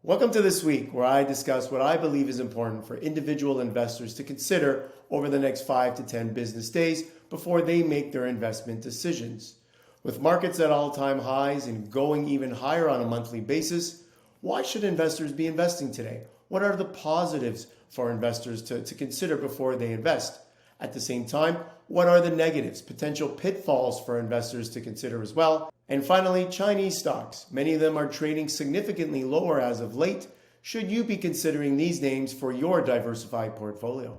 Welcome to This Week, where I discuss what I believe is important for individual investors to consider over the next 5 to 10 business days before they make their investment decisions. With markets at all-time highs and going even higher on a monthly basis, why should investors be investing today? What are the positives for investors to consider before they invest? At the same time, what are the negatives, potential pitfalls for investors to consider as well? And finally, Chinese stocks. Many of them are trading significantly lower as of late. Should you be considering these names for your diversified portfolio?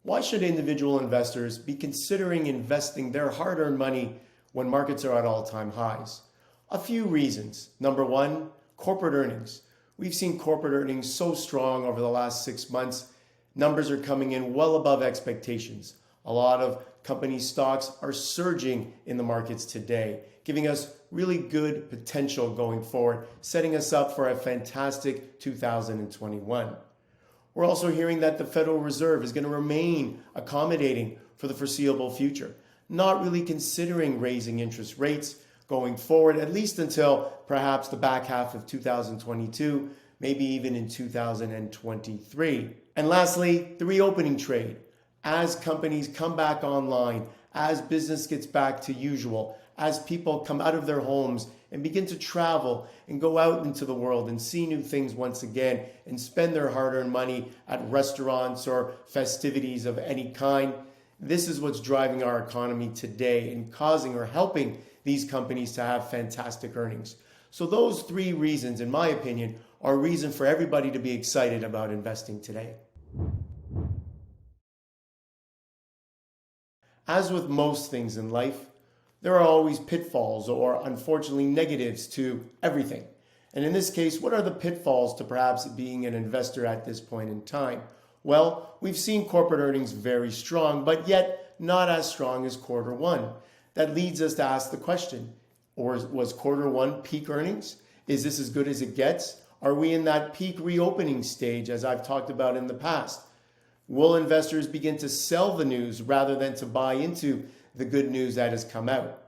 Why should individual investors be considering investing their hard-earned money when markets are at all-time highs? A few reasons. Number one, corporate earnings. We've seen corporate earnings so strong over the last 6 months. Numbers are coming in well above expectations. A lot of company stocks are surging in the markets today, giving us really good potential going forward, setting us up for a fantastic 2021. We're also hearing that the Federal Reserve is going to remain accommodating for the foreseeable future, not really considering raising interest rates going forward, at least until perhaps the back half of 2022, maybe even in 2023. And lastly, the reopening trade. As companies come back online, as business gets back to usual, as people come out of their homes and begin to travel and go out into the world and see new things once again and spend their hard-earned money at restaurants or festivities of any kind, this is what's driving our economy today and causing or helping these companies to have fantastic earnings. So those three reasons, in my opinion, are a reason for everybody to be excited about investing today. As with most things in life, there are always pitfalls or unfortunately negatives to everything. And in this case, what are the pitfalls to perhaps being an investor at this point in time? Well, we've seen corporate earnings very strong, but yet not as strong as quarter one. That leads us to ask the question, or was quarter one peak earnings? Is this as good as it gets? Are we in that peak reopening stage as I've talked about in the past? Will investors begin to sell the news rather than to buy into the good news that has come out?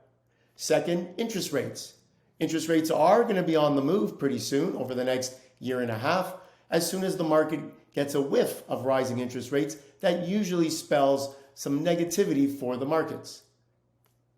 Second, interest rates. Interest rates are going to be on the move pretty soon over the next year and a half. As soon as the market gets a whiff of rising interest rates, that usually spells some negativity for the markets.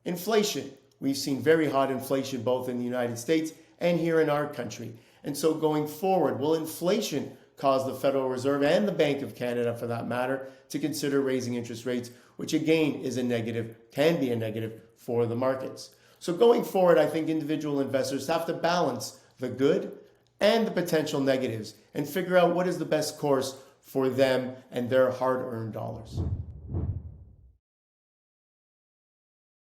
Inflation. We've seen very hot inflation both in the United States and here in our country. And so going forward, will inflation cause the Federal Reserve and the Bank of Canada, for that matter, to consider raising interest rates, which again is a negative, can be a negative for the markets. So going forward, I think individual investors have to balance the good and the potential negatives and figure out what is the best course for them and their hard-earned dollars.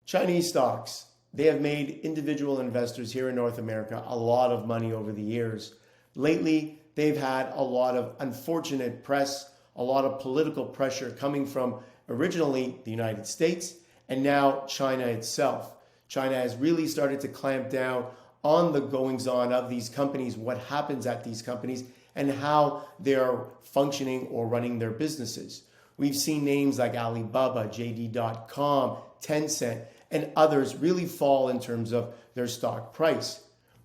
Chinese stocks. They have made individual investors here in North America a lot of money over the years. Lately, they've had a lot of unfortunate press, a lot of political pressure coming from originally the United States and now China itself. China has really started to clamp down on the goings-on of these companies, what happens at these companies, and how they are functioning or running their businesses. We've seen names like Alibaba, JD.com, Tencent, and others really fall in terms of their stock price.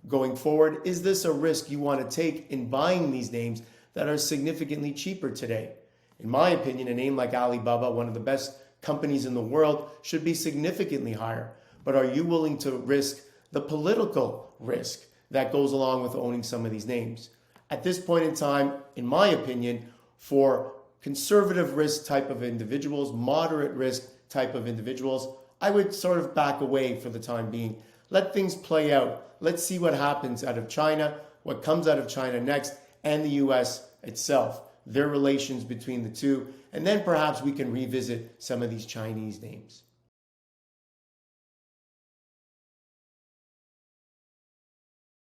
Going forward, is this a risk you want to take in buying these names that are significantly cheaper today? In my opinion, a name like Alibaba, one of the best companies in the world, should be significantly higher. But are you willing to risk the political risk that goes along with owning some of these names? At this point in time, in my opinion, for conservative risk type of individuals, moderate risk type of individuals, I would sort of back away for the time being. Let things play out. Let's see what happens out of China, what comes out of China next, and the US itself, their relations between the two, and then perhaps we can revisit some of these Chinese names.